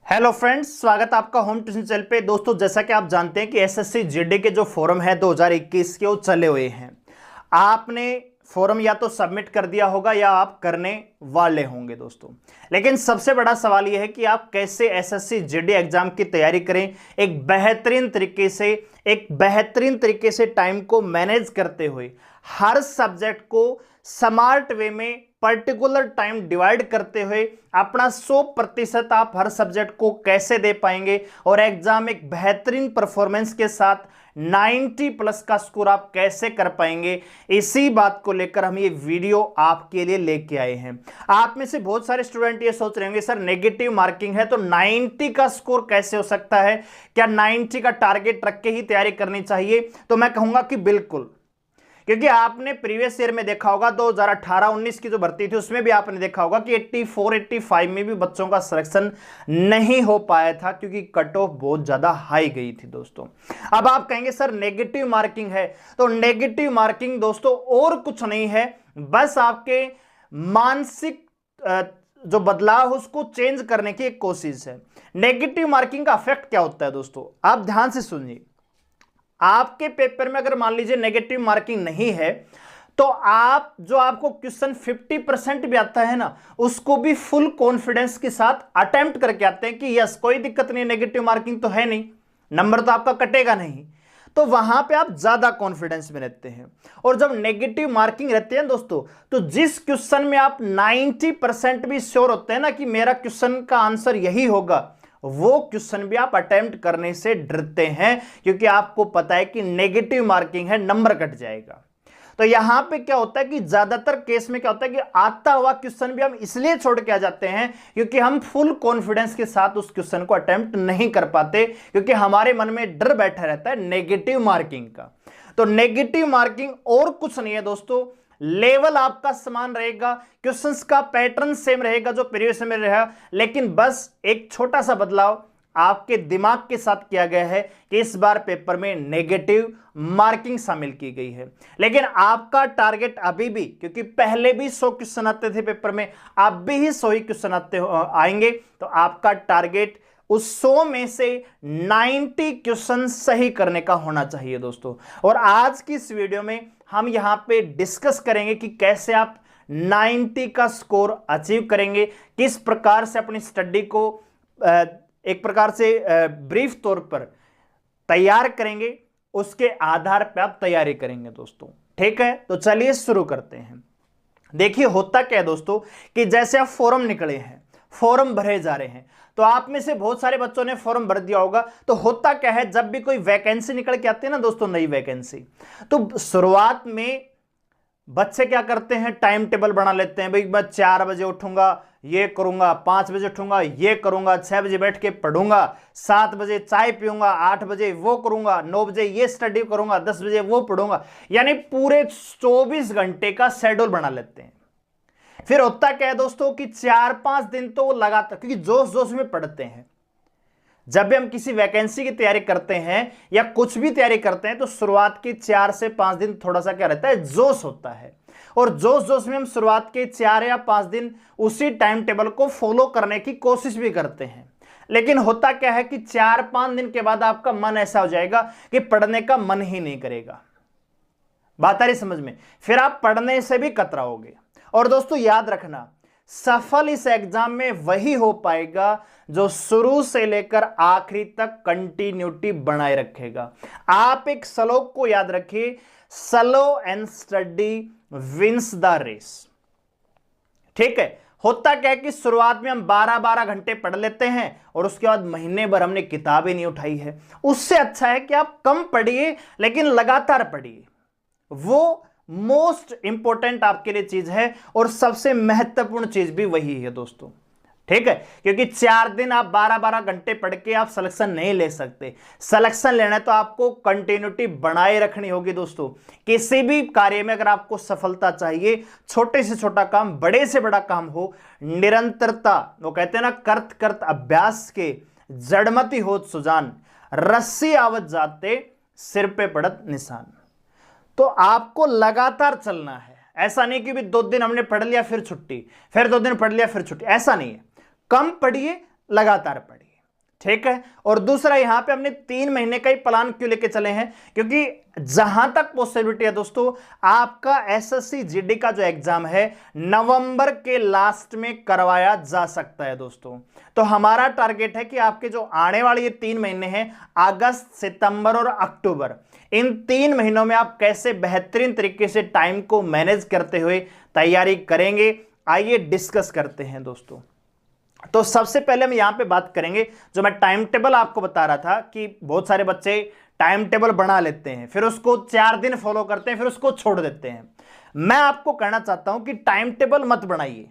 Hello friends, स्वागत है आपका होम ट्यूशन चैनल पे। दोस्तों, जैसा कि आप जानते हैं कि एसएससी जीडी के जो फॉरम है 2021 के, वो चले हुए हैं। आपने फॉरम या तो सबमिट कर दिया होगा या आप करने वाले होंगे दोस्तों। लेकिन सबसे बड़ा सवाल यह है कि आप कैसे एसएससी जीडी एग्जाम की तैयारी करें एक बेहतरीन तरीके से टाइम को मैनेज करते हुए, हर सब्जेक्ट को स्मार्ट वे में पर्टिकुलर टाइम डिवाइड करते हुए अपना 100% आप हर सब्जेक्ट को कैसे दे पाएंगे और एग्जाम एक बेहतरीन परफॉर्मेंस के साथ 90 प्लस का स्कोर आप कैसे कर पाएंगे, इसी बात को लेकर हम ये वीडियो आपके लिए लेके आए हैं। आप में से बहुत सारे स्टूडेंट ये सोच रहे होंगे, सर नेगेटिव मार्किंग है तो 90 का स्कोर कैसे हो सकता है, क्या 90 का टारगेट रख के ही तैयारी करनी चाहिए? तो मैं कहूंगा कि बिल्कुल, क्योंकि आपने प्रीवियस ईयर में देखा होगा 2018-19 की जो भर्ती थी उसमें भी आपने देखा होगा कि 84-85 में भी बच्चों का सिलेक्शन नहीं हो पाया था, क्योंकि कट ऑफ बहुत ज्यादा हाई गई थी दोस्तों। अब आप कहेंगे सर नेगेटिव मार्किंग है, तो नेगेटिव मार्किंग दोस्तों और कुछ नहीं है, बस आपके मानसिक जो बदलाव उसको चेंज करने की एक कोशिश है। नेगेटिव मार्किंग का इफेक्ट क्या होता है दोस्तों, आप ध्यान से सुनिए। आपके पेपर में अगर मान लीजिए नेगेटिव मार्किंग नहीं है तो आप जो आपको क्वेश्चन 50% भी आता है ना, उसको भी फुल कॉन्फिडेंस के साथ अटेम्प्ट करके आते हैं कि यस कोई दिक्कत नहीं, नेगेटिव मार्किंग तो है नहीं, नंबर तो आपका कटेगा नहीं, तो वहां पे आप ज्यादा कॉन्फिडेंस में रहते हैं। और जब नेगेटिव मार्किंग रहते हैं दोस्तों, तो जिस क्वेश्चन में आप 90% भी श्योर होते हैं ना कि मेरा क्वेश्चन का आंसर यही होगा, वो क्वेश्चन भी आप अटेम्प्ट करने से डरते हैं, क्योंकि आपको पता है कि नेगेटिव मार्किंग है, नंबर कट जाएगा। तो यहां पे क्या होता है कि ज्यादातर केस में क्या होता है कि आता हुआ क्वेश्चन भी हम इसलिए छोड़ के आ जाते हैं क्योंकि हम फुल कॉन्फिडेंस के साथ उस क्वेश्चन को अटेम्प्ट नहीं कर पाते, क्योंकि हमारे मन में डर बैठा रहता है नेगेटिव मार्किंग का। तो नेगेटिव मार्किंग और कुछ नहीं है दोस्तों, लेवल आपका समान रहेगा, क्वेश्चंस का पैटर्न सेम रहेगा जो प्रीवियस में रहा, लेकिन बस एक छोटा सा बदलाव आपके दिमाग के साथ किया गया है कि इस बार पेपर में नेगेटिव मार्किंग शामिल की गई है। लेकिन आपका टारगेट अभी भी, क्योंकि पहले भी 100 क्वेश्चन आते थे पेपर में, अब भी ही 100 ही क्वेश्चन आएंगे, तो आपका टारगेट उस 100 में से 90 क्वेश्चन सही करने का होना चाहिए दोस्तों। और आज की इस वीडियो में हम यहां पे डिस्कस करेंगे कि कैसे आप 90 का स्कोर अचीव करेंगे, किस प्रकार से अपनी स्टडी को एक प्रकार से ब्रीफ तौर पर तैयार करेंगे, उसके आधार पर आप तैयारी करेंगे दोस्तों। ठीक है, तो चलिए शुरू करते हैं। देखिए होता क्या है दोस्तों कि जैसे आप फॉर्म निकले हैं, फॉर्म भरे जा रहे हैं, तो आप में से बहुत सारे बच्चों ने फॉर्म भर दिया होगा। तो होता क्या है, जब भी कोई वैकेंसी निकल के आती है ना दोस्तों, नई वैकेंसी, तो शुरुआत में बच्चे क्या करते हैं, टाइम टेबल बना लेते हैं। भाई मैं 4 बजे उठूंगा, ये करूंगा, 5 बजे उठूंगा, ये करूंगा, 6 बजे बैठ के पढ़ूंगा, 7 बजे चाय पीऊंगा, 8 बजे वो करूंगा, 9 बजे ये स्टडी करूंगा, 10 बजे वो पढ़ूंगा, यानी पूरे 24 घंटे का शेड्यूल बना लेते हैं। फिर होता क्या है दोस्तों कि 4-5 दिन तो वो लगातार, क्योंकि जोश जोश में पढ़ते हैं। जब भी हम किसी वैकेंसी की तैयारी करते हैं या कुछ भी तैयारी करते हैं, तो शुरुआत के 4 से 5 दिन थोड़ा सा क्या रहता है, जोश होता है। और जोश जोश में हम शुरुआत के 4 या 5 दिन उसी टाइम टेबल को फॉलो करने की कोशिश भी करते हैं। लेकिन होता क्या है कि 4-5 दिन के बाद आपका मन ऐसा हो जाएगा कि पढ़ने का मन ही नहीं करेगा। बात आ रही समझ में? फिर आप पढ़ने से भी कतराओगे। और दोस्तों याद रखना, सफल इस एग्जाम में वही हो पाएगा जो शुरू से लेकर आखिरी तक कंटिन्यूटी बनाए रखेगा। आप एक श्लोक को याद रखिए, slow and steady wins the race. ठीक है, होता क्या है कि शुरुआत में हम 12-12 घंटे पढ़ लेते हैं और उसके बाद महीने भर हमने किताबें नहीं उठाई है। उससे अच्छा है कि आप कम पढ़िए लेकिन लगातार पढ़िए। वो मोस्ट इंपॉर्टेंट आपके लिए चीज है और सबसे महत्वपूर्ण चीज भी वही है दोस्तों। ठीक है, क्योंकि 4 दिन आप 12-12 घंटे पढ़ के आप सिलेक्शन नहीं ले सकते। सिलेक्शन लेना है तो आपको कंटिन्यूटी बनाए रखनी होगी दोस्तों। किसी भी कार्य में अगर आपको सफलता चाहिए, छोटे से छोटा काम, बड़े से बड़ा काम हो, निरंतरता, वो कहते हैं ना, करत करत अभ्यास के जड़मती होत सुजान, रस्सी आवत जाते सिर पे पड़त निशान। तो आपको लगातार चलना है। ऐसा नहीं कि भी 2 दिन हमने पढ़ लिया फिर छुट्टी, फिर 2 दिन पढ़ लिया फिर छुट्टी, ऐसा नहीं है। कम पढ़िए, लगातार पढ़िए। ठीक है। और दूसरा यहां पे हमने 3 महीने का ही प्लान क्यों लेके चले हैं, क्योंकि जहां तक पॉसिबिलिटी है दोस्तों, आपका एसएससी जीडी का जो एग्जाम है नवंबर के लास्ट में करवाया जा सकता है दोस्तों। तो हमारा टारगेट है कि आपके जो आने वाले ये 3 महीने हैं, अगस्त, सितंबर और अक्टूबर, इन 3 महीनों में आप कैसे बेहतरीन तरीके से टाइम को मैनेज करते हुए तैयारी करेंगे, आइए डिस्कस करते हैं दोस्तों। तो सबसे पहले हम यहां पे बात करेंगे, जो मैं टाइम टेबल आपको बता रहा था कि बहुत सारे बच्चे टाइम टेबल बना लेते हैं, फिर उसको 4 दिन फॉलो करते हैं, फिर उसको छोड़ देते हैं। मैं आपको कहना चाहता हूं कि टाइम टेबल मत बनाइए,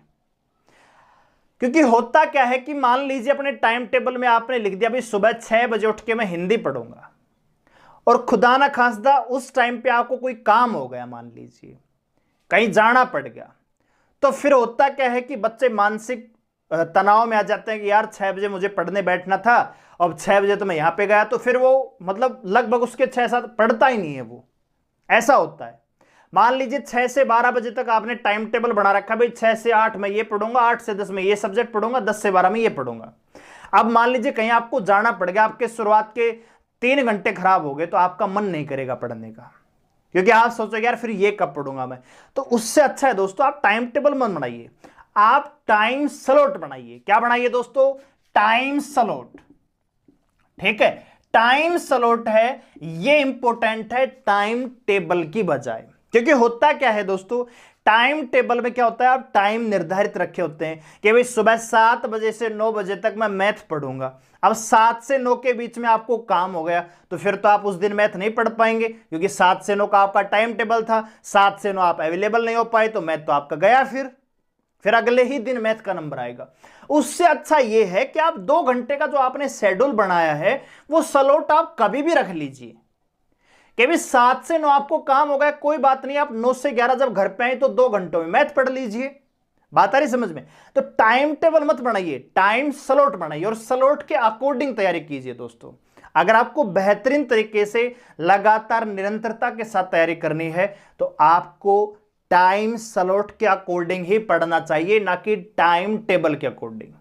क्योंकि होता क्या है कि मान लीजिए अपने टाइम टेबल में आपने लिख दिया भाई सुबह 6 बजे उठ के मैं हिंदी पढ़ूंगा, और खुदा ना खास्ता उस टाइम पे आपको कोई काम हो गया, मान लीजिए कहीं जाना पड़ गया, तो फिर होता क्या है कि बच्चे मानसिक तनाव में आ जाते हैं कि यार 6 बजे मुझे पढ़ने बैठना था, अब 6 बजे तो मैं यहां पे गया, तो फिर वो मतलब लगभग उसके 6-7 पढ़ता ही नहीं है वो, ऐसा होता है। मान लीजिए 6 से 12 बजे तक आपने टाइम टेबल बना रखा, भाई 6 से 8 मैं ये पढ़ूंगा, 8 से 10 मैं ये सब्जेक्ट पढ़ूंगा, 10 से 12 में ये पढ़ूंगा। अब मान लीजिए कहीं आपको जाना पड़ गया, आपके शुरुआत के 3 घंटे खराब हो गए, तो आपका मन नहीं करेगा पढ़ने का, क्योंकि आप सोचोगे यार फिर ये कब पढ़ूंगा मैं। तो उससे अच्छा है दोस्तों आप टाइम टेबल मत बनाइए, आप टाइम स्लॉट बनाइए। क्या बनाइए दोस्तों? Time slot. ठीक है, टाइम स्लॉट है, ये इंपॉर्टेंट है टाइम टेबल की बजाय। क्योंकि होता क्या है दोस्तों, टाइम टेबल में क्या होता है, आप टाइम निर्धारित रखे होते हैं कि भाई सुबह 7 बजे से 9 बजे तक मैं मैथ पढ़ूंगा। अब 7 से 9 के बीच में आपको काम हो गया, तो फिर तो आप उस दिन मैथ नहीं पढ़ पाएंगे, क्योंकि 7 से 9 का आपका टाइम टेबल था, 7 से 9 आप अवेलेबल नहीं हो पाए, तो मैथ तो आपका गया, फिर अगले ही दिन मैथ का नंबर आएगा। उससे अच्छा यह है कि आप 2 घंटे का जो आपने शेड्यूल बनाया है वो स्लॉट आप कभी भी रख लीजिए कि भी 7 से 9 आपको काम हो गया, कोई बात नहीं, आप 9 से 11 जब घर पे आए तो 2 घंटों में मैथ पढ़ लीजिए। बात आ रही समझ में? तो टाइम टेबल मत बनाइए, टाइम स्लॉट बनाइए और स्लॉट के अकॉर्डिंग तैयारी कीजिए दोस्तों। अगर आपको बेहतरीन तरीके से लगातार निरंतरता के साथ तैयारी करनी है तो आपको टाइम स्लॉट के अकॉर्डिंग ही पढ़ना चाहिए, ना कि टाइम टेबल के अकॉर्डिंग।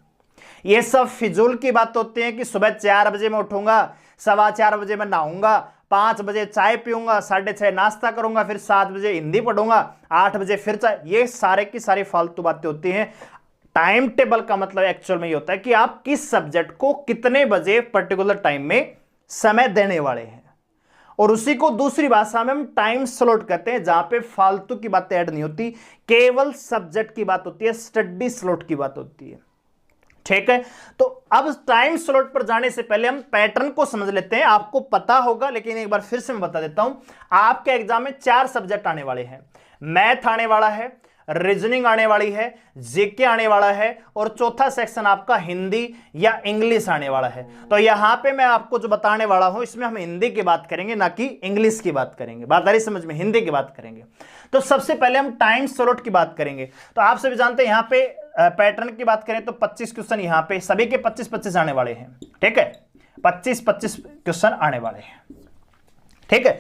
ये सब फिजूल की बात होती है कि सुबह 4 बजे मैं उठूंगा, 4:15 बजे मैं नहाऊंगा, 5 बजे चाय पीऊंगा, 6:30 नाश्ता करूंगा, फिर 7 बजे हिंदी पढ़ूंगा, 8 बजे फिर चाय। ये सारे की सारी फालतू बातें होती हैं। टाइम टेबल का मतलब एक्चुअल में ये होता है कि आप किस सब्जेक्ट को कितने बजे पर्टिकुलर टाइम में समय देने वाले हैं, और उसी को दूसरी भाषा में हम टाइम स्लॉट कहते हैं, जहां पे फालतू की बातें ऐड नहीं होती, केवल सब्जेक्ट की बात होती है, स्टडी स्लॉट की बात होती है। ठीक है, तो अब टाइम स्लॉट पर जाने से पहले हम पैटर्न को समझ लेते हैं। आपको पता होगा, लेकिन एक बार फिर से मैं बता देता हूं। आपके एग्जाम में 4 सब्जेक्ट आने वाले हैं, मैथ आने वाला है, रीजनिंग आने वाली है, जीके आने वाला है, और चौथा सेक्शन आपका हिंदी या इंग्लिश आने वाला है। तो यहां पे मैं आपको जो बताने वाला हूं, इसमें हम हिंदी की बात करेंगे, ना कि इंग्लिश की बात करेंगे। बात आ रही समझ में? हिंदी की बात करेंगे। तो सबसे पहले हम टाइम स्लॉट की बात करेंगे। तो आप सभी जानते हैं, यहां पे पैटर्न की बात करें तो 25 क्वेश्चन यहां पे सभी के 25-25 आने वाले हैं। ठीक है, 25-25 क्वेश्चन आने वाले हैं। ठीक है,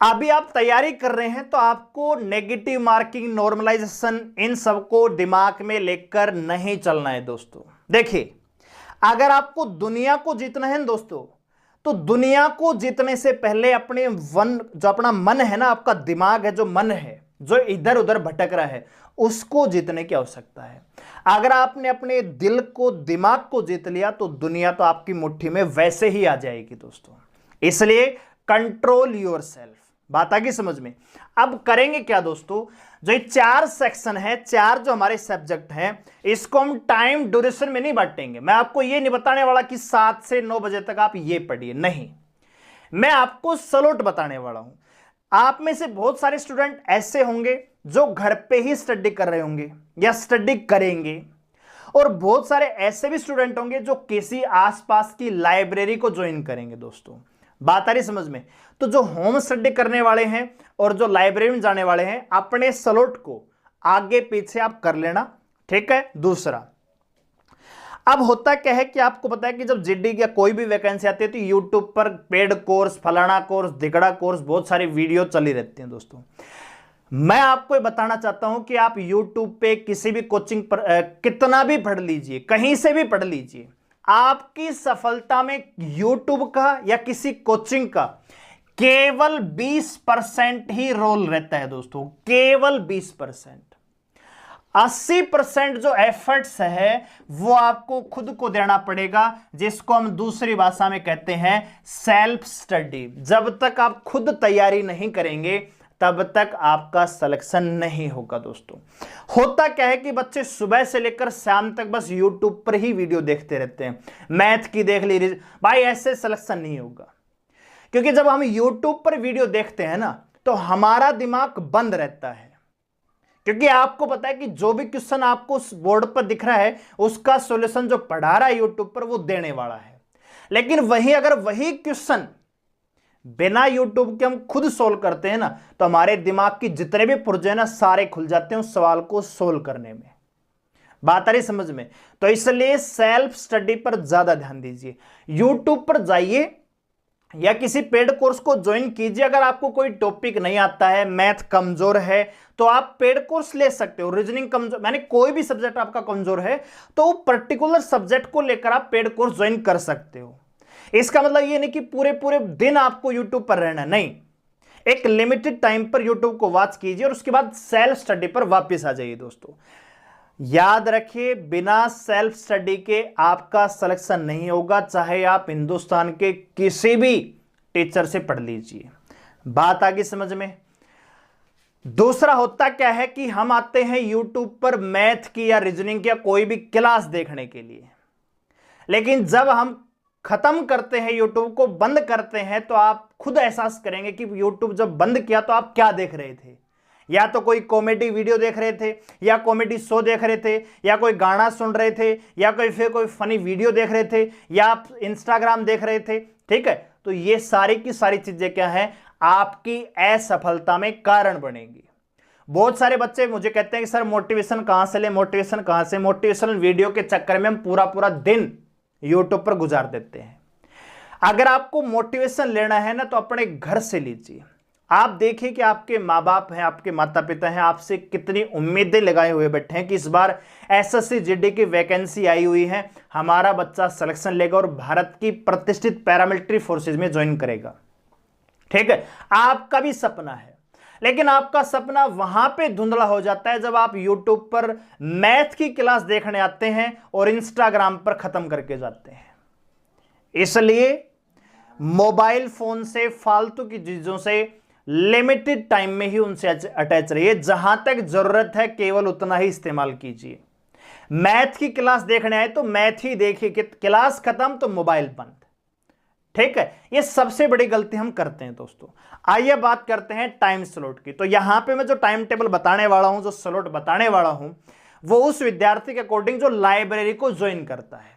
अभी आप तैयारी कर रहे हैं तो आपको नेगेटिव मार्किंग, नॉर्मलाइजेशन, इन सबको दिमाग में लेकर नहीं चलना है दोस्तों। देखिए, अगर आपको दुनिया को जीतना है दोस्तों, तो दुनिया को जीतने से पहले अपने जो अपना मन है ना, आपका दिमाग है, जो मन है जो इधर उधर भटक रहा है, उसको जीतने की आवश्यकता है। अगर आपने अपने दिल को, दिमाग को जीत लिया तो दुनिया तो आपकी मुट्ठी में वैसे ही आ जाएगी दोस्तों। इसलिए कंट्रोल योरसेल्फ। बात आ गई समझ में? अब करेंगे क्या दोस्तों, जो ये 4 सेक्शन है, 4 जो हमारे सब्जेक्ट हैं, इसको हम टाइम ड्यूरेशन में नहीं बांटेंगे। मैं आपको ये नहीं बताने वाला कि 7 से 9 बजे तक आप ये पढ़िए, नहीं, मैं आपको स्लॉट बताने वाला हूं। आप में से बहुत सारे स्टूडेंट ऐसे होंगे जो घर पे ही स्टडी कर रहे होंगे या स्टडी करेंगे, और बहुत सारे ऐसे भी स्टूडेंट होंगे जो किसी आसपास की लाइब्रेरी को ज्वाइन करेंगे दोस्तों। बात आ रही समझ में? तो जो होम स्टडी करने वाले हैं और जो लाइब्रेरी में जाने वाले हैं, अपने स्लॉट को आगे पीछे आप कर लेना। ठीक है, दूसरा, अब होता क्या है कि आपको पता है कि जब जीडी या कोई भी वैकेंसी आती है तो यूट्यूब पर पेड कोर्स, फलाना कोर्स, धिकड़ा कोर्स, बहुत सारी वीडियो चली रहती हैं दोस्तों। मैं आपको ये बताना चाहता हूं कि आप यूट्यूब पे किसी भी कोचिंग पर कितना भी पढ़ लीजिए, कहीं से भी पढ़ लीजिए, आपकी सफलता में YouTube का या किसी कोचिंग का केवल 20% ही रोल रहता है दोस्तों, केवल 20%। 80% जो एफर्ट्स है वो आपको खुद को देना पड़ेगा, जिसको हम दूसरी भाषा में कहते हैं सेल्फ स्टडी। जब तक आप खुद तैयारी नहीं करेंगे तब तक आपका सिलेक्शन नहीं होगा दोस्तों। होता क्या है कि बच्चे सुबह से लेकर शाम तक बस YouTube पर ही वीडियो देखते रहते हैं, मैथ की देख ली, भाई ऐसे सिलेक्शन नहीं होगा। क्योंकि जब हम YouTube पर वीडियो देखते हैं ना तो हमारा दिमाग बंद रहता है, क्योंकि आपको पता है कि जो भी क्वेश्चन आपको उस बोर्ड पर दिख रहा है उसका सॉल्यूशन जो पढ़ा रहा है यूट्यूब पर वो देने वाला है। लेकिन वही अगर वही क्वेश्चन बिना यूट्यूब के हम खुद सोल्व करते हैं ना तो हमारे दिमाग की जितने भी पुर्जे ना सारे खुल जाते हैं उस सवाल को सोल्व करने में। बात आ रही समझ में? तो इसलिए सेल्फ स्टडी पर ज्यादा ध्यान दीजिए। यूट्यूब पर जाइए या किसी पेड कोर्स को ज्वाइन कीजिए। अगर आपको कोई टॉपिक नहीं आता है, मैथ कमजोर है, तो आप पेड कोर्स ले सकते हो। रीजनिंग कमजोर, मैंने कोई भी सब्जेक्ट आपका कमजोर है तो वो पर्टिकुलर सब्जेक्ट को लेकर आप पेड कोर्स ज्वाइन कर सकते हो। इसका मतलब ये नहीं कि पूरे पूरे दिन आपको यूट्यूब पर रहना, नहीं, एक लिमिटेड टाइम पर यूट्यूब को वॉच कीजिए और उसके बाद सेल्फ स्टडी पर वापस आ जाइए दोस्तों। याद रखिए, बिना सेल्फ स्टडी के आपका सिलेक्शन नहीं होगा, चाहे आप हिंदुस्तान के किसी भी टीचर से पढ़ लीजिए। बात आगे समझ में? दूसरा होता क्या है कि हम आते हैं यूट्यूब पर मैथ की या रीजनिंग की या कोई भी क्लास देखने के लिए, लेकिन जब हम खत्म करते हैं, यूट्यूब को बंद करते हैं, तो आप खुद एहसास करेंगे कि यूट्यूब जब बंद किया तो आप क्या देख रहे थे। या तो कोई कॉमेडी वीडियो देख रहे थे, या कॉमेडी शो देख रहे थे, या कोई गाना सुन रहे थे, या कोई फनी वीडियो देख रहे थे, या आप इंस्टाग्राम देख रहे थे। ठीक है, तो ये सारी की सारी चीजें क्या है, आपकी असफलता में कारण बनेगी। बहुत सारे बच्चे मुझे कहते हैं कि सर मोटिवेशन कहां से ले, मोटिवेशन कहां से। मोटिवेशनल वीडियो के चक्कर में हम पूरा पूरा दिन यूट्यूब पर गुजार देते हैं। अगर आपको मोटिवेशन लेना है ना तो अपने घर से लीजिए। आप देखिए कि आपके माँ बाप हैं, आपके माता पिता हैं, आपसे कितनी उम्मीदें लगाए हुए बैठे हैं कि इस बार एसएससी जीडी की वैकेंसी आई हुई है, हमारा बच्चा सिलेक्शन लेगा और भारत की प्रतिष्ठित पैरामिलिट्री फोर्सेज में ज्वाइन करेगा। ठीक है, आपका भी सपना है, लेकिन आपका सपना वहां पे धुंधला हो जाता है जब आप यूट्यूब पर मैथ की क्लास देखने आते हैं और इंस्टाग्राम पर खत्म करके जाते हैं। इसलिए मोबाइल फोन से, फालतू की चीजों से लिमिटेड टाइम में ही उनसे अटैच रहिए। जहां तक जरूरत है केवल उतना ही इस्तेमाल कीजिए। मैथ की क्लास देखने आए तो मैथ ही देखिए, कि क्लास खत्म तो मोबाइल बंद। ठीक है, ये सबसे बड़ी गलती हम करते हैं दोस्तों। आइए बात करते हैं टाइम स्लॉट की। तो यहां पे मैं जो टाइम टेबल बताने वाला हूं, जो स्लॉट बताने वाला हूं, वो उस विद्यार्थी के अकॉर्डिंग जो लाइब्रेरी को ज्वाइन करता है।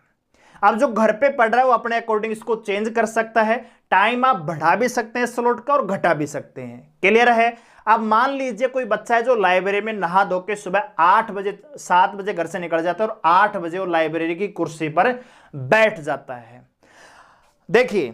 अब जो घर पे पढ़ रहा है वो अपने अकॉर्डिंग इसको चेंज कर सकता है। टाइम आप बढ़ा भी सकते हैं स्लॉट का और घटा भी सकते हैं। क्लियर है? अब मान लीजिए कोई बच्चा है जो लाइब्रेरी में नहा धो के सुबह 8 बजे 7 बजे घर से निकल जाता है और 8 बजे वो लाइब्रेरी की कुर्सी पर बैठ जाता है। देखिए,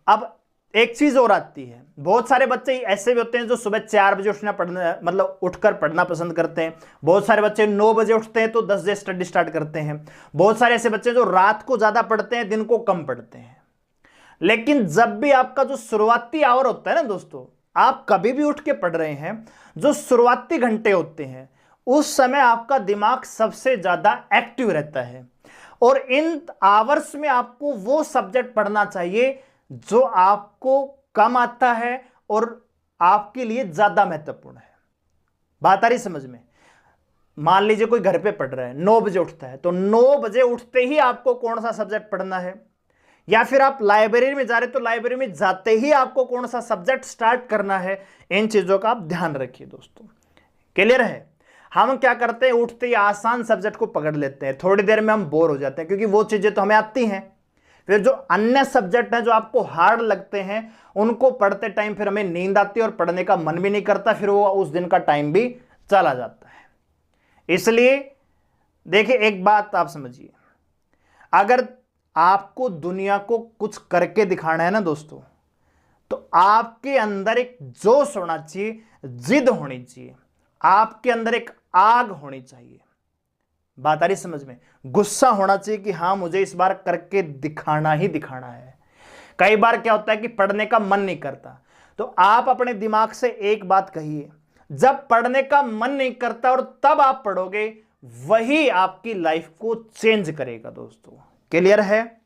अब एक चीज और आती है, बहुत सारे बच्चे ऐसे भी होते हैं जो सुबह 4 बजे उठना पढ़ना मतलब उठकर पढ़ना पसंद करते हैं। बहुत सारे बच्चे 9 बजे उठते हैं तो 10 बजे स्टडी स्टार्ट करते हैं। बहुत सारे ऐसे बच्चे जो रात को ज्यादा पढ़ते हैं, दिन को कम पढ़ते हैं। लेकिन जब भी आपका जो शुरुआती आवर होता है ना दोस्तों, आप कभी भी उठ के पढ़ रहे हैं, जो शुरुआती घंटे होते हैं उस समय आपका दिमाग सबसे ज्यादा एक्टिव रहता है और इन आवर्स में आपको वो सब्जेक्ट पढ़ना चाहिए जो आपको कम आता है और आपके लिए ज्यादा महत्वपूर्ण है। बात आ रही समझ में? मान लीजिए कोई घर पे पढ़ रहा है, 9 बजे उठता है, तो 9 बजे उठते ही आपको कौन सा सब्जेक्ट पढ़ना है, या फिर आप लाइब्रेरी में जा रहे तो लाइब्रेरी में जाते ही आपको कौन सा सब्जेक्ट स्टार्ट करना है। इन चीजों का आप ध्यान रखिए दोस्तों। क्लियर है? हम क्या करते हैं, उठते ही आसान सब्जेक्ट को पकड़ लेते हैं, थोड़ी देर में हम बोर हो जाते हैं क्योंकि वो चीजें तो हमें आती हैं। फिर जो अन्य सब्जेक्ट हैं जो आपको हार्ड लगते हैं उनको पढ़ते टाइम फिर हमें नींद आती है और पढ़ने का मन भी नहीं करता, फिर वो उस दिन का टाइम भी चला जाता है। इसलिए देखिए, एक बात आप समझिए, अगर आपको दुनिया को कुछ करके दिखाना है ना दोस्तों, तो आपके अंदर एक जोश होना चाहिए, जिद होनी चाहिए, आपके अंदर एक आग होनी चाहिए। बात आ रही समझ में? गुस्सा होना चाहिए कि हाँ मुझे इस बार करके दिखाना ही दिखाना है। कई बार क्या होता है कि पढ़ने का मन नहीं करता, तो आप अपने दिमाग से एक बात कहिए, जब पढ़ने का मन नहीं करता और तब आप पढ़ोगे, वही आपकी लाइफ को चेंज करेगा दोस्तों। क्लियर है?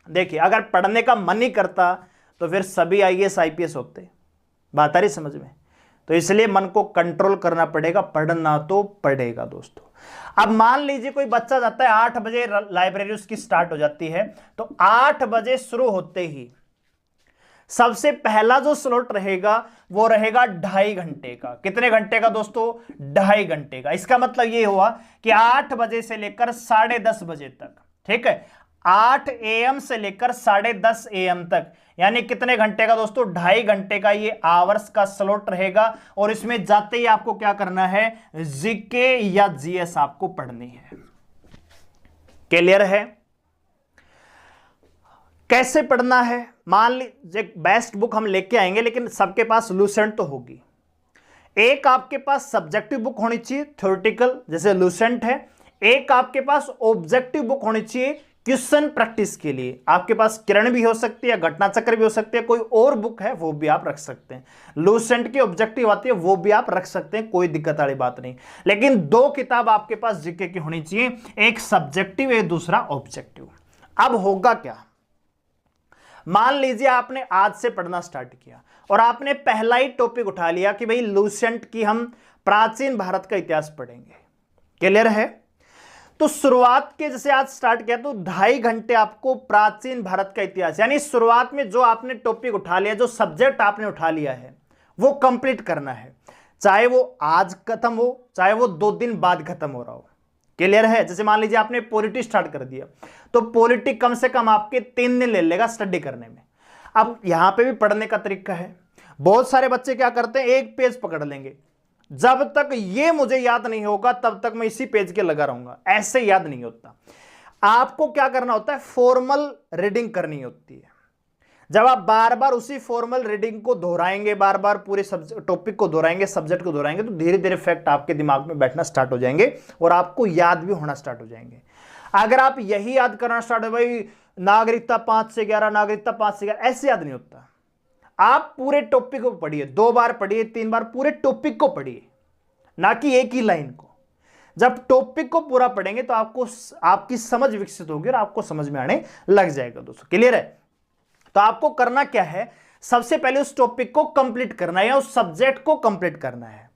देखिए, अगर पढ़ने का मन नहीं करता तो फिर सभी आईएएस आईपीएस होते। बात आ रही समझ में? तो इसलिए मन को कंट्रोल करना पड़ेगा, पढ़ना तो पड़ेगा दोस्तों। अब मान लीजिए कोई बच्चा जाता है 8 बजे, लाइब्रेरी उसकी स्टार्ट हो जाती है, तो 8 बजे शुरू होते ही सबसे पहला जो स्लॉट रहेगा वो रहेगा 2.5 घंटे का। कितने घंटे का दोस्तों? 2.5 घंटे का। इसका मतलब ये हुआ कि 8 बजे से लेकर 10:30 बजे तक, ठीक है, 8 AM से लेकर 10:30 AM तक, यानी कितने घंटे का दोस्तों? 2.5 घंटे का ये आवर्स का स्लॉट रहेगा। और इसमें जाते ही आपको क्या करना है? जीके या जीएस आपको पढ़नी है। क्लियर है? कैसे पढ़ना है? मान लीजिए बेस्ट बुक हम लेके आएंगे, लेकिन सबके पास लूसेंट तो होगी। एक आपके पास सब्जेक्टिव बुक होनी चाहिए थ्योरेटिकल, जैसे लूसेंट है। एक आपके पास ऑब्जेक्टिव बुक होनी चाहिए क्वेश्चन प्रैक्टिस के लिए। आपके पास किरण भी हो सकती है, घटना चक्र भी हो सकती है, कोई और बुक है वो भी आप रख सकते हैं। लूसेंट की ऑब्जेक्टिव आती है वो भी आप रख सकते हैं, कोई दिक्कत वाली बात नहीं। लेकिन 2 किताब आपके पास जीके की होनी चाहिए, एक सब्जेक्टिव एक दूसरा ऑब्जेक्टिव। अब होगा क्या? मान लीजिए आपने आज से पढ़ना स्टार्ट किया और आपने पहला ही टॉपिक उठा लिया कि भाई लूसेंट की हम प्राचीन भारत का इतिहास पढ़ेंगे। क्लियर है? तो शुरुआत के जैसे आज स्टार्ट किया तो 2.5 घंटे आपको प्राचीन भारत का इतिहास, यानी शुरुआत में जो आपने टॉपिक उठा लिया, जो सब्जेक्ट आपने उठा लिया है वो कंप्लीट करना है, चाहे वो आज खत्म हो चाहे वो 2 दिन बाद खत्म हो रहा हो। क्लियर है? जैसे मान लीजिए आपने पॉलिटी स्टार्ट कर दिया, तो पॉलिटी कम से कम आपके 3 दिन ले लेगा स्टडी करने में। अब यहां पे भी पढ़ने का तरीका है। बहुत सारे बच्चे क्या करते हैं, एक पेज पकड़ लेंगे, जब तक ये मुझे याद नहीं होगा तब तक मैं इसी पेज के लगा रहूंगा। ऐसे याद नहीं होता। आपको क्या करना होता है? फॉर्मल रीडिंग करनी होती है। जब आप बार बार उसी फॉर्मल रीडिंग को दोहराएंगे, बार बार पूरे टॉपिक को दोहराएंगे, सब्जेक्ट को दोहराएंगे, तो धीरे धीरे फैक्ट आपके दिमाग में बैठना स्टार्ट हो जाएंगे और आपको याद भी होना स्टार्ट हो जाएंगे। अगर आप यही याद करना स्टार्ट हो, भाई नागरिकता 5 से 11, नागरिकता 5 से 11, ऐसे याद नहीं होता। आप पूरे टॉपिक को पढ़िए, 2 बार पढ़िए, 3 बार, पूरे टॉपिक को पढ़िए, ना कि एक ही लाइन को। जब टॉपिक को पूरा पढ़ेंगे तो आपको आपकी समझ विकसित होगी और आपको समझ में आने लग जाएगा दोस्तों। क्लियर है? तो आपको करना क्या है? सबसे पहले उस टॉपिक को कंप्लीट करना है या उस सब्जेक्ट को कंप्लीट करना है।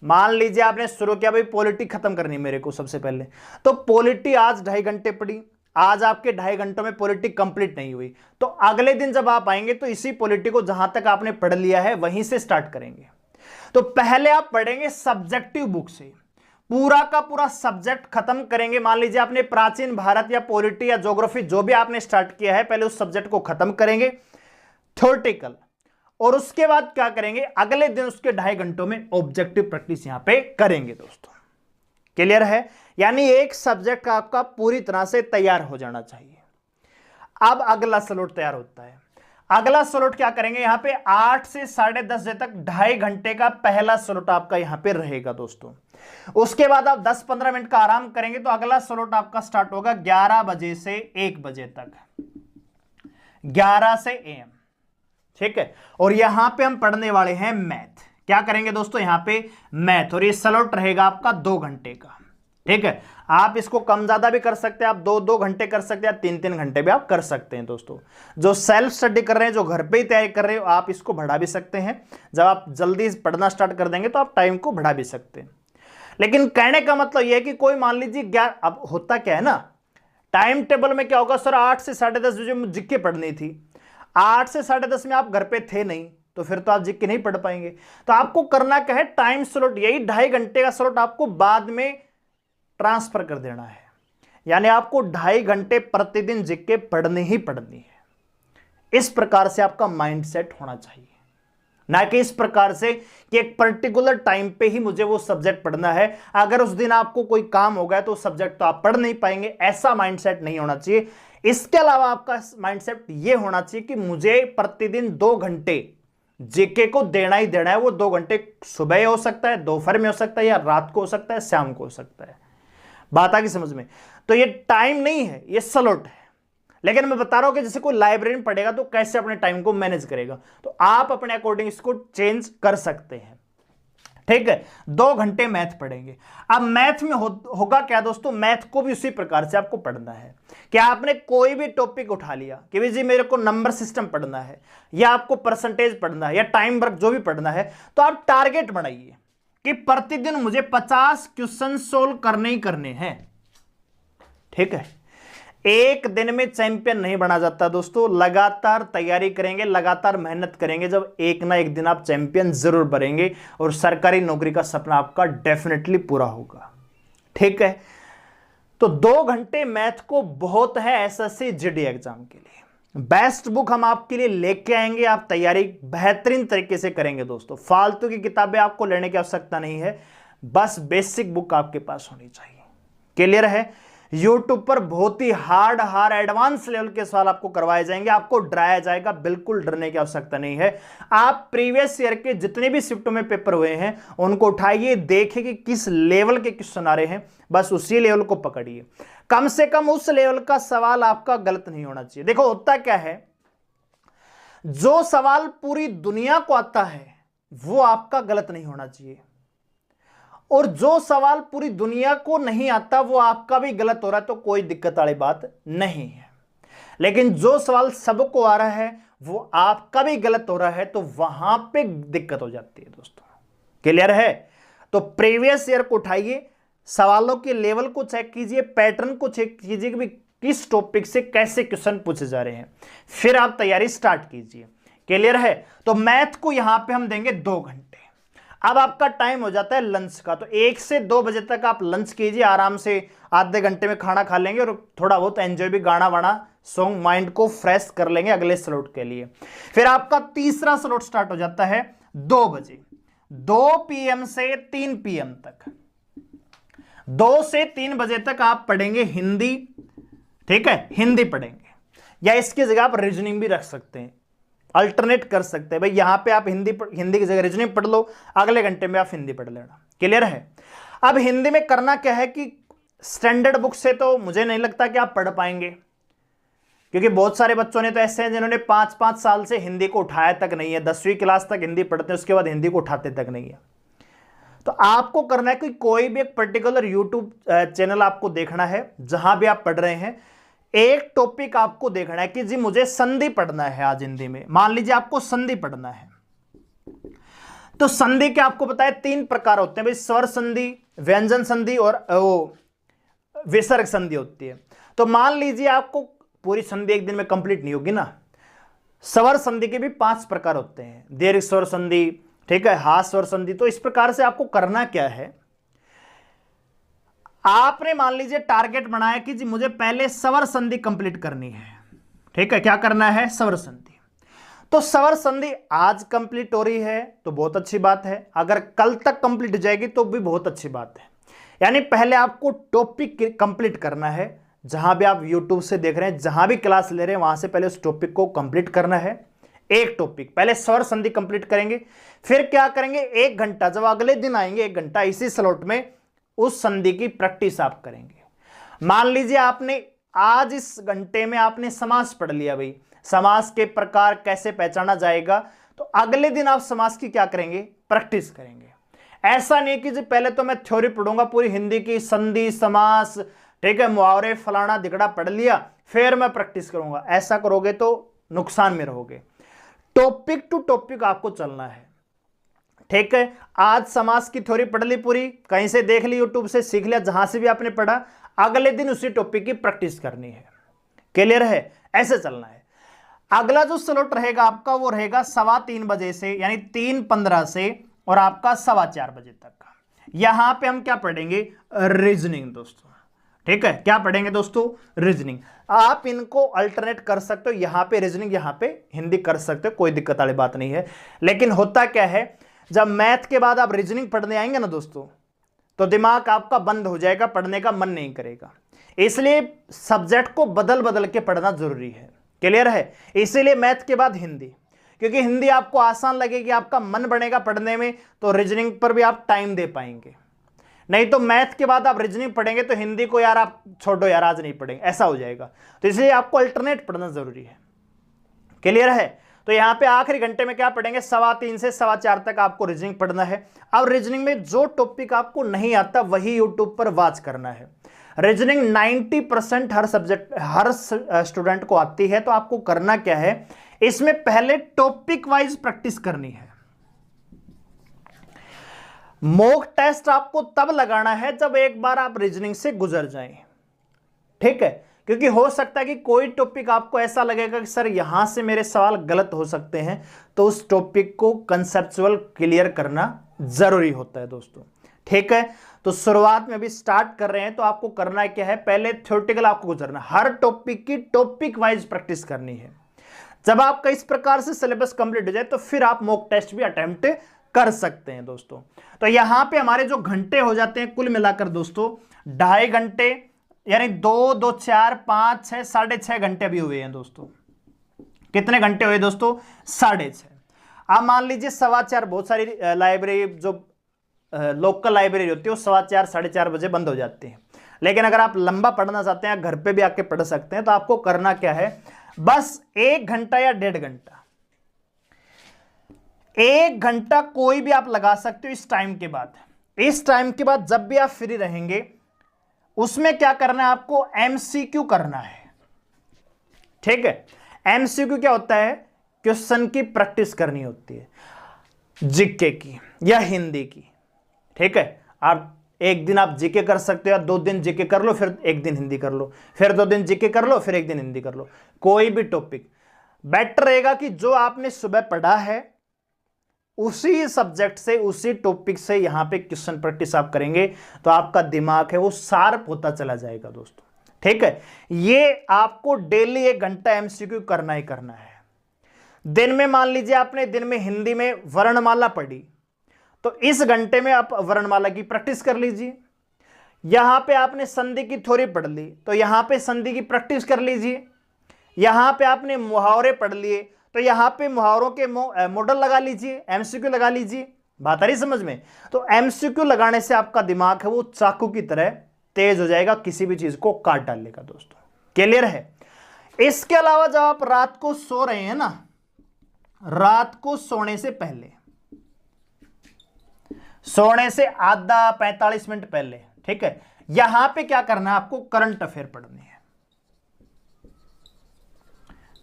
मान लीजिए आपने शुरू किया भाई पॉलिटी खत्म करनी मेरे को सबसे पहले, तो पॉलिटी आज 2.5 घंटे पढ़ी, आज आपके 2.5 घंटों में पॉलिटी कंप्लीट नहीं हुई, तो अगले दिन जब आप आएंगे तो इसी पॉलिटी को जहां तक आपने पढ़ लिया है वहीं से स्टार्ट करेंगे। तो पहले आप पढ़ेंगे सब्जेक्टिव बुक से, पूरा का पूरा सब्जेक्ट खत्म करेंगे। मान लीजिए आपने प्राचीन भारत या पॉलिटी या ज्योग्राफी जो भी आपने स्टार्ट किया है, पहले उस सब्जेक्ट को खत्म करेंगे थ्योरेटिकल, और उसके बाद क्या करेंगे? अगले दिन उसके 2.5 घंटों में ऑब्जेक्टिव प्रैक्टिस यहां पे करेंगे दोस्तों। क्लियर है? यानी एक सब्जेक्ट आपका पूरी तरह से तैयार हो जाना चाहिए। अब अगला स्लॉट तैयार होता है। अगला स्लॉट क्या करेंगे? यहां पे 8 से 10:30 बजे तक 2.5 घंटे का पहला स्लॉट आपका यहां पे रहेगा दोस्तों। उसके बाद आप 10-15 मिनट का आराम करेंगे तो अगला स्लॉट आपका स्टार्ट होगा 11 बजे से 1 बजे तक, 11 से AM, ठीक है। और यहां पे हम पढ़ने वाले हैं मैथ। क्या करेंगे दोस्तों? यहां पे मैथ, और ये स्लॉट रहेगा आपका 2 घंटे का, ठीक है। आप इसको कम ज्यादा भी कर सकते हैं, आप 2-2 घंटे कर सकते हैं, 3-3 घंटे भी आप कर सकते हैं दोस्तों। जो सेल्फ स्टडी कर रहे हैं, जो घर पे ही तैयारी कर रहे हो, आप इसको बढ़ा भी सकते हैं। जब आप जल्दी पढ़ना स्टार्ट कर देंगे तो आप टाइम को बढ़ा भी सकते हैं। लेकिन कहने का मतलब यह है कि कोई मान लीजिए 11, अब होता क्या है ना, टाइम टेबल में क्या होगा, सर 8 से 10:30 बजे मुझे जीके पढ़नी थी, 8 से 10:30 में आप घर पे थे नहीं, तो फिर तो आप जीके नहीं पढ़ पाएंगे। तो आपको करना क्या है? टाइम स्लॉट, यही 2.5 घंटे का स्लॉट आपको बाद में ट्रांसफर कर देना है। यानी आपको 2.5 घंटे प्रतिदिन जीके पढ़नी ही पढ़नी है। इस प्रकार से आपका माइंडसेट होना चाहिए, ना कि इस प्रकार से कि एक पर्टिकुलर टाइम पे ही मुझे वो सब्जेक्ट पढ़ना है, अगर उस दिन आपको कोई काम हो गया तो सब्जेक्ट तो आप पढ़ नहीं पाएंगे। ऐसा माइंडसेट नहीं होना चाहिए। इसके अलावा आपका माइंडसेट ये होना चाहिए कि मुझे प्रतिदिन 2 घंटे जीके को देना ही देना है। वो 2 घंटे सुबह हो सकता है, दोपहर में हो सकता है, या रात को हो सकता है, शाम को हो सकता है। बात आ गई समझ में? तो ये टाइम नहीं है, ये स्लॉट है। लेकिन मैं बता रहा हूं कि जैसे कोई लाइब्रेरी में पढ़ेगा तो कैसे अपने टाइम को मैनेज करेगा, तो आप अपने अकॉर्डिंग इसको चेंज कर सकते हैं। ठीक है, 2 घंटे मैथ पढ़ेंगे। अब मैथ में होगा क्या दोस्तों, मैथ को भी उसी प्रकार से आपको पढ़ना है कि आपने कोई भी टॉपिक उठा लिया कि भाई जी मेरे को नंबर सिस्टम पढ़ना है, या आपको परसेंटेज पढ़ना है, या टाइम वर्क जो भी पढ़ना है, तो आप टारगेट बनाइए कि प्रतिदिन मुझे 50 क्वेश्चन सोल्व करने ही करने हैं। ठीक है, एक दिन में चैंपियन नहीं बना जाता दोस्तों, लगातार तैयारी करेंगे, लगातार मेहनत करेंगे, जब एक ना एक दिन आप चैंपियन जरूर बनेंगे और सरकारी नौकरी का सपना आपका डेफिनेटली पूरा होगा। ठीक है, तो 2 घंटे मैथ को बहुत है एसएससी जीडी एग्जाम के लिए। बेस्ट बुक हम आपके लिए लेके आएंगे, आप तैयारी बेहतरीन तरीके से करेंगे दोस्तों। फालतू की किताबें आपको लेने की आवश्यकता नहीं है, बस बेसिक बुक आपके पास होनी चाहिए। क्लियर है? YouTube पर बहुत ही हार्ड एडवांस लेवल के सवाल आपको करवाए जाएंगे, आपको डराया जाएगा, बिल्कुल डरने की आवश्यकता नहीं है। आप प्रीवियस ईयर के जितने भी शिफ्टों में पेपर हुए हैं उनको उठाइए, देखिए कि किस लेवल के क्वेश्चन आ रहे हैं, बस उसी लेवल को पकड़िए। कम से कम उस लेवल का सवाल आपका गलत नहीं होना चाहिए। देखो होता क्या है, जो सवाल पूरी दुनिया को आता है वो आपका गलत नहीं होना चाहिए, और जो सवाल पूरी दुनिया को नहीं आता वो आपका भी गलत हो रहा है, तो कोई दिक्कत वाली बात नहीं है। लेकिन जो सवाल सबको आ रहा है वो आपका भी गलत हो रहा है, तो वहां पे दिक्कत हो जाती है दोस्तों। क्लियर है? तो प्रीवियस ईयर को उठाइए, सवालों के लेवल को चेक कीजिए, पैटर्न को चेक कीजिए कि किस टॉपिक से कैसे क्वेश्चन पूछे जा रहे हैं, फिर आप तैयारी स्टार्ट कीजिए। क्लियर है? तो मैथ को यहां पे हम देंगे 2 घंटे। अब आपका टाइम हो जाता है लंच का, तो 1 से 2 बजे तक आप लंच कीजिए आराम से, आधे घंटे में खाना खा लेंगे और थोड़ा बहुत एंजॉय भी, गाना वाना सॉन्ग, माइंड को फ्रेश कर लेंगे अगले स्लॉट के लिए। फिर आपका तीसरा स्लॉट स्टार्ट हो जाता है 2 बजे, 2 PM से 3 PM तक। 2 से 3 बजे तक आप पढ़ेंगे हिंदी। ठीक है, हिंदी पढ़ेंगे, या इसकी जगह आप रीजनिंग भी रख सकते हैं, अल्टरनेट कर सकते हैं। भाई यहां पे आप हिंदी की जगह रीजनिंग पढ़ लो, अगले घंटे में आप हिंदी पढ़ लेना। क्लियर है? अब हिंदी में करना क्या है कि स्टैंडर्ड बुक से तो मुझे नहीं लगता कि आप पढ़ पाएंगे, क्योंकि बहुत सारे बच्चों ने तो ऐसे हैं जिन्होंने 5-5 साल से हिंदी को उठाया तक नहीं है, 10वीं क्लास तक हिंदी पढ़ते हैं, उसके बाद हिंदी को उठाते तक नहीं है। तो आपको करना है कि कोई भी एक पर्टिकुलर यूट्यूब चैनल आपको देखना है, जहां भी आप पढ़ रहे हैं एक टॉपिक आपको देखना है कि जी मुझे संधि पढ़ना है आज हिंदी में। मान लीजिए आपको संधि पढ़ना है, तो संधि के आपको पता है 3 प्रकार होते हैं भाई, स्वर संधि, व्यंजन संधि और विसर्ग संधि होती है। तो मान लीजिए आपको पूरी संधि एक दिन में कंप्लीट नहीं होगी ना, स्वर संधि के भी 5 प्रकार होते हैं, दीर्घ स्वर संधि, ठीक है, हास स्वर संधि। तो इस प्रकार से आपको करना क्या है, आपने मान लीजिए टारगेट बनाया कि जी मुझे पहले स्वर संधि कंप्लीट करनी है। ठीक है, क्या करना है, स्वर संधि। तो स्वर संधि आज कंप्लीट हो रही है तो बहुत अच्छी बात है, अगर कल तक कंप्लीट हो जाएगी तो भी बहुत अच्छी बात है। यानी पहले आपको टॉपिक कंप्लीट करना है, जहां भी आप यूट्यूब से देख रहे हैं, जहां भी क्लास ले रहे हैं, वहां से पहले उस टॉपिक को कंप्लीट करना है। एक टॉपिक पहले स्वर संधि कंप्लीट करेंगे, फिर क्या करेंगे, 1 घंटा, जब अगले दिन आएंगे 1 घंटा इसी स्लॉट में उस संधि की प्रैक्टिस आप करेंगे। मान लीजिए आपने आज इस घंटे में आपने समास पढ़ लिया, भाई समास के प्रकार कैसे पहचाना जाएगा, तो अगले दिन आप समास की क्या करेंगे, प्रैक्टिस करेंगे। ऐसा नहीं कि जी पहले तो मैं थ्योरी पढ़ूंगा पूरी हिंदी की, संधि, समास, ठीक है, मुहावरे, फलाना दिगड़ा पढ़ लिया, फिर मैं प्रैक्टिस करूंगा। ऐसा करोगे तो नुकसान में रहोगे। टॉपिक टू टॉपिक आपको चलना है। ठीक है, आज समास की थ्योरी पढ़ ली पूरी, कहीं से देख ली, यूट्यूब से सीख लिया, जहां से भी आपने पढ़ा, अगले दिन उसी टॉपिक की प्रैक्टिस करनी है। क्लियर है? ऐसे चलना है। अगला जो स्लॉट रहेगा आपका वो रहेगा 3:15 बजे से, यानी 3:15 से और आपका 4:15 बजे तक। यहां पे हम क्या पढ़ेंगे, रीजनिंग दोस्तों। ठीक है, क्या पढ़ेंगे दोस्तों, रीजनिंग। आप इनको अल्टरनेट कर सकते हो, यहां पे रीजनिंग, यहां पे हिंदी कर सकते हो, कोई दिक्कत वाली बात नहीं है। लेकिन होता क्या है, जब मैथ के बाद आप रीजनिंग पढ़ने आएंगे ना दोस्तों, तो दिमाग आपका बंद हो जाएगा, पढ़ने का मन नहीं करेगा। इसलिए सब्जेक्ट को बदल बदल के पढ़ना जरूरी है। क्लियर है? इसीलिए मैथ के बाद हिंदी, क्योंकि हिंदी आपको आसान लगेगी, आपका मन बनेगा पढ़ने में, तो रीजनिंग पर भी आप टाइम दे पाएंगे। नहीं तो मैथ के बाद आप रीजनिंग पढ़ेंगे तो हिंदी को यार आप छोड़ो यार, आज नहीं पढ़ेंगे, ऐसा हो जाएगा। तो इसलिए आपको अल्टरनेट पढ़ना जरूरी है। क्लियर है? तो यहां पे आखिरी घंटे में क्या पढ़ेंगे, 3:15 से 4:15 तक आपको रीजनिंग पढ़ना है। अब रीजनिंग में जो टॉपिक आपको नहीं आता वही यूट्यूब पर वॉच करना है। रीजनिंग 90% हर सब्जेक्ट हर स्टूडेंट को आती है। तो आपको करना क्या है, इसमें पहले टॉपिक वाइज प्रैक्टिस करनी है। मॉक टेस्ट आपको तब लगाना है जब एक बार आप रीजनिंग से गुजर जाएं, ठीक है? क्योंकि हो सकता है कि कोई टॉपिक आपको ऐसा लगेगा कि सर यहां से मेरे सवाल गलत हो सकते हैं, तो उस टॉपिक को कंसेप्चुअल क्लियर करना जरूरी होता है दोस्तों, ठीक है? तो शुरुआत में भी स्टार्ट कर रहे हैं तो आपको करना क्या है, पहले थ्योरेटिकल आपको गुजरना, हर टॉपिक की टॉपिक वाइज प्रैक्टिस करनी है। जब आपका इस प्रकार से सिलेबस कंप्लीट हो जाए तो फिर आप मॉक टेस्ट भी अटेम्प्ट कर सकते हैं दोस्तों। तो यहां पे हमारे जो घंटे हो जाते हैं कुल मिलाकर दोस्तों 2.5 घंटे, यानी 2, 2, 4, 5, 6, 6.5 घंटे भी हुए हैं दोस्तों। कितने घंटे हुए दोस्तों? 6.5। आप मान लीजिए 4:15, बहुत सारी लाइब्रेरी जो लोकल लाइब्रेरी होती है वो 4:15, 4:30 बजे बंद हो जाती है। लेकिन अगर आप लंबा पढ़ना चाहते हैं, घर पे भी आके पढ़ सकते हैं, तो आपको करना क्या है, बस 1 घंटा या 1.5 घंटा, 1 घंटा कोई भी आप लगा सकते हो इस टाइम के बाद। इस टाइम के बाद जब भी आप फ्री रहेंगे उसमें क्या करना है, आपको एमसीक्यू करना है, ठीक है? एमसीक्यू क्या होता है, क्वेश्चन की प्रैक्टिस करनी होती है, जीके की या हिंदी की, ठीक है? आप एक दिन आप जीके कर सकते हो, या 2 दिन जीके कर लो, फिर 1 दिन हिंदी कर लो, फिर 2 दिन जीके कर लो, फिर 1 दिन हिंदी कर लो। कोई भी टॉपिक बेटर रहेगा कि जो आपने सुबह पढ़ा है उसी सब्जेक्ट से, उसी टॉपिक से यहां पे क्वेश्चन प्रैक्टिस आप करेंगे तो आपका दिमाग है वो शार्प होता चला जाएगा दोस्तों, ठीक है? ये आपको डेली 1 घंटा एमसीक्यू करना ही करना है। दिन में मान लीजिए आपने दिन में हिंदी में वर्णमाला पढ़ी, तो इस घंटे में आप वर्णमाला की प्रैक्टिस कर लीजिए। यहां पे आपने संधि की थ्योरी पढ़ ली तो यहां पे संधि की प्रैक्टिस कर लीजिए। यहां पे आपने मुहावरे पढ़ लिए तो यहां पे मुहावरों के मॉडल लगा लीजिए, एमसीक्यू लगा लीजिए। बात आ रही समझ में? तो एमसीक्यू लगाने से आपका दिमाग है वो चाकू की तरह तेज हो जाएगा, किसी भी चीज को काट डालेगा दोस्तों। क्लियर है? इसके अलावा जब आप रात को सो रहे हैं ना, रात को सोने से पहले, सोने से आधा 45 मिनट पहले, ठीक है, यहां पे क्या करना है, आपको करंट अफेयर पढ़नी है,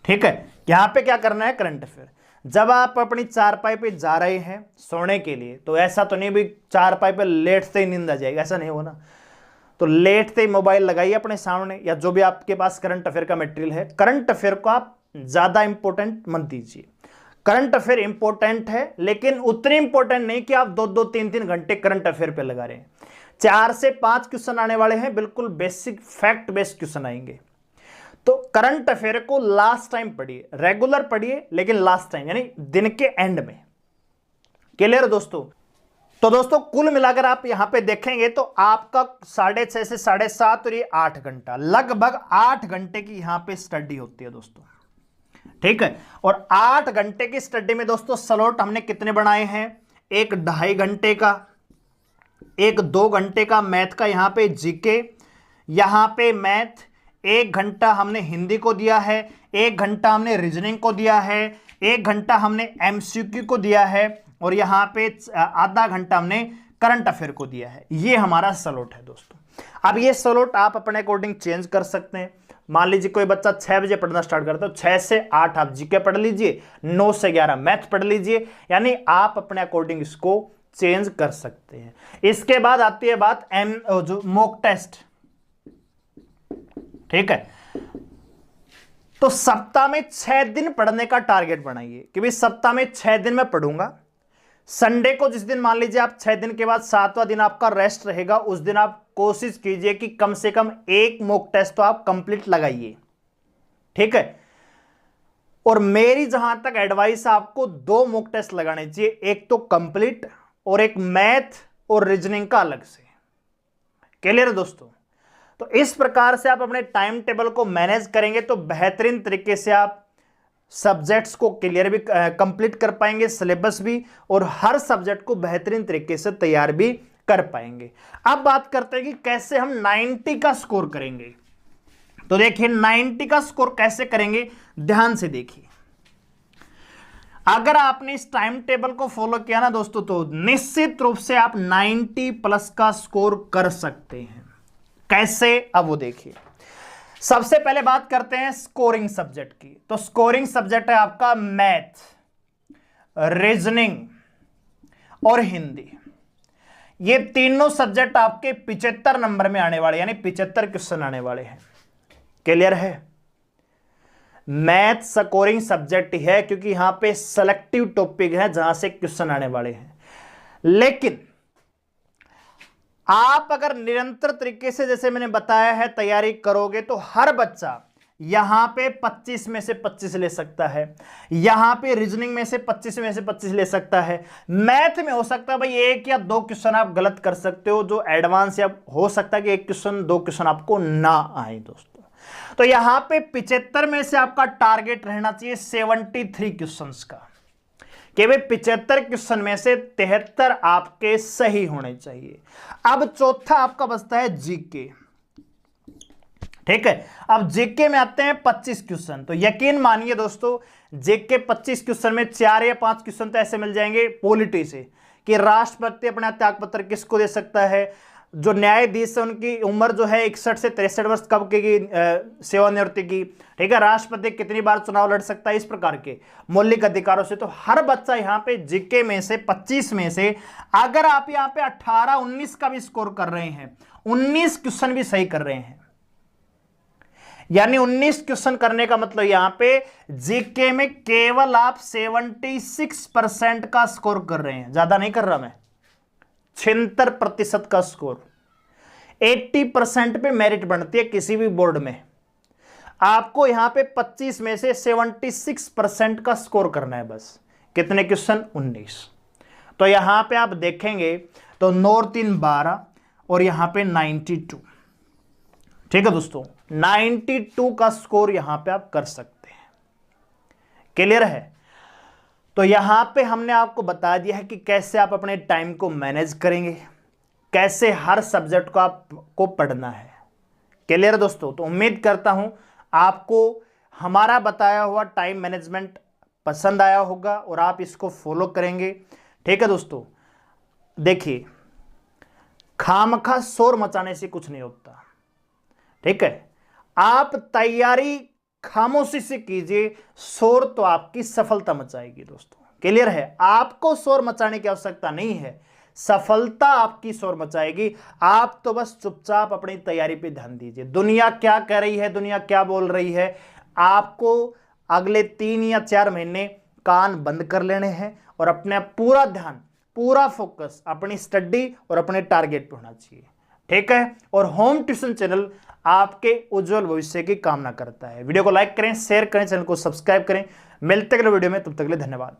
ठीक है? यहां पे क्या करना है, करंट अफेयर। जब आप अपनी चारपाई पे जा रहे हैं सोने के लिए, तो ऐसा तो नहीं भी चारपाई पे लेटते ही नींद आ जाएगी, ऐसा नहीं होना। तो लेटते ही मोबाइल लगाइए अपने सामने, या जो भी आपके पास करंट अफेयर का मटेरियल है। करंट अफेयर को आप ज्यादा इंपॉर्टेंट मत दीजिए। करंट अफेयर इंपॉर्टेंट है, लेकिन उतने इंपॉर्टेंट नहीं कि आप 2-2, 3-3 घंटे करंट अफेयर पे लगा रहे हैं। 4 से 5 क्वेश्चन आने वाले हैं, बिल्कुल बेसिक फैक्ट बेस्ड क्वेश्चन आएंगे। तो करंट अफेयर को लास्ट टाइम पढ़िए, रेगुलर पढ़िए लेकिन लास्ट टाइम, यानी दिन के एंड में। क्लियर दोस्तों? तो दोस्तों कुल मिलाकर आप यहां पे देखेंगे तो आपका 6:30 से 7:30 और ये 8 घंटा, लगभग 8 घंटे की यहां पे स्टडी होती है दोस्तों, ठीक है? और 8 घंटे की स्टडी में दोस्तों स्लॉट हमने कितने बनाए हैं, एक 2.5 घंटे का, एक 2 घंटे का मैथ का, यहां पे जीके, यहां पे मैथ, 1 घंटा हमने हिंदी को दिया है, 1 घंटा हमने रीजनिंग को दिया है, 1 घंटा हमने एमसीक्यू को दिया है, और यहां पे आधा घंटा हमने करंट अफेयर को दिया है। ये हमारा स्लॉट है दोस्तों। अब ये स्लॉट आप अपने अकॉर्डिंग चेंज कर सकते हैं। मान लीजिए कोई बच्चा 6 बजे पढ़ना स्टार्ट करता है, 6 से 8 आप जीके पढ़ लीजिए, 9 से 11 मैथ पढ़ लीजिए, यानी आप अपने अकॉर्डिंग इसको चेंज कर सकते हैं। इसके बाद आती है बात जो मॉक टेस्ट, ठीक है? तो सप्ताह में 6 दिन पढ़ने का टारगेट बनाइए कि भाई सप्ताह में 6 दिन मैं पढ़ूंगा। संडे को जिस दिन मान लीजिए आप 6 दिन के बाद 7वां दिन आपका रेस्ट रहेगा, उस दिन आप कोशिश कीजिए कि कम से कम 1 मॉक टेस्ट तो आप कंप्लीट लगाइए, ठीक है? और मेरी जहां तक एडवाइस, आपको 2 मॉक टेस्ट लगाने चाहिए, एक तो कंप्लीट और एक मैथ और रीजनिंग का अलग से। क्लियर है दोस्तों? तो इस प्रकार से आप अपने टाइम टेबल को मैनेज करेंगे तो बेहतरीन तरीके से आप सब्जेक्ट्स को क्लियर भी कंप्लीट कर पाएंगे, सिलेबस भी, और हर सब्जेक्ट को बेहतरीन तरीके से तैयार भी कर पाएंगे। अब बात करते हैं कि कैसे हम 90 का स्कोर करेंगे। तो देखिए 90 का स्कोर कैसे करेंगे, ध्यान से देखिए। अगर आपने इस टाइम टेबल को फॉलो किया ना दोस्तों, तो निश्चित रूप से आप 90 प्लस का स्कोर कर सकते हैं। कैसे, अब वो देखिए। सबसे पहले बात करते हैं स्कोरिंग सब्जेक्ट की। तो स्कोरिंग सब्जेक्ट है आपका मैथ, रीजनिंग और हिंदी। ये तीनों सब्जेक्ट आपके 75 नंबर में आने वाले, यानी 75 क्वेश्चन आने वाले हैं। क्लियर है? मैथ स्कोरिंग सब्जेक्ट है क्योंकि यहां पे सेलेक्टिव टॉपिक है जहां से क्वेश्चन आने वाले हैं। लेकिन आप अगर निरंतर तरीके से, जैसे मैंने बताया है, तैयारी करोगे तो हर बच्चा यहां पे 25 में से 25 ले सकता है, यहां पे रीजनिंग में से 25 में से 25 ले सकता है, मैथ में हो सकता है भाई 1 या 2 क्वेश्चन आप गलत कर सकते हो, जो एडवांस, या हो सकता है कि 1 क्वेश्चन 2 क्वेश्चन आपको ना आए दोस्तों। तो यहां पे 75 में से आपका टारगेट रहना चाहिए 73 क्वेश्चंस का, कि भाई 75 क्वेश्चन में से 73 आपके सही होने चाहिए। अब चौथा आपका बचता है जीके। ठीक है, अब जीके में आते हैं 25 क्वेश्चन। तो यकीन मानिए दोस्तों, जीके 25 क्वेश्चन में 4 या 5 क्वेश्चन तो ऐसे मिल जाएंगे पॉलिटी से, कि राष्ट्रपति अपना त्यागपत्र किसको दे सकता है, जो न्यायाधीश है उनकी उम्र जो है 61 से 63 वर्ष कब की सेवानिवृत्ति की, ठीक है, राष्ट्रपति कितनी बार चुनाव लड़ सकता है, इस प्रकार के मौलिक अधिकारों से। तो हर बच्चा यहाँ पे जीके में से 25 में से अगर आप यहाँ पे 18 19 का भी स्कोर कर रहे हैं, 19 क्वेश्चन भी सही कर रहे हैं, यानी 19 क्वेश्चन करने का मतलब यहां पे जीके में केवल आप 76% का स्कोर कर रहे हैं, ज्यादा नहीं कर रहा मैं, 76% का स्कोर। 80% पे मेरिट बनती है किसी भी बोर्ड में। आपको यहां पे 25 में से 76% का स्कोर करना है बस। कितने क्वेश्चन? 19। तो यहां पे आप देखेंगे तो 9 और 3 12 और यहां पे 92। ठीक है दोस्तों, 92 का स्कोर यहां पे आप कर सकते हैं। क्लियर है? तो यहां पे हमने आपको बता दिया है कि कैसे आप अपने टाइम को मैनेज करेंगे, कैसे हर सब्जेक्ट को आपको पढ़ना है। क्लियर दोस्तों? तो उम्मीद करता हूं आपको हमारा बताया हुआ टाइम मैनेजमेंट पसंद आया होगा और आप इसको फॉलो करेंगे। ठीक है दोस्तों, देखिए खामखा शोर मचाने से कुछ नहीं होता। ठीक है, आप तैयारी खामोशी से कीजिए, शोर तो आपकी सफलता मचाएगी दोस्तों। क्लियर है? आपको शोर मचाने की आवश्यकता नहीं है, सफलता आपकी शोर मचाएगी। आप तो बस चुपचाप अपनी तैयारी पे ध्यान दीजिए। दुनिया क्या कह रही है, दुनिया क्या बोल रही है, आपको अगले 3 या 4 महीने कान बंद कर लेने हैं और अपने पूरा ध्यान, पूरा फोकस अपनी स्टडी और अपने टारगेट पे होना चाहिए। ठीक है? और होम ट्यूशन चैनल आपके उज्जवल भविष्य की कामना करता है। वीडियो को लाइक करें, शेयर करें, चैनल को सब्सक्राइब करें। मिलते अगले वीडियो में, तब तक के लिए धन्यवाद।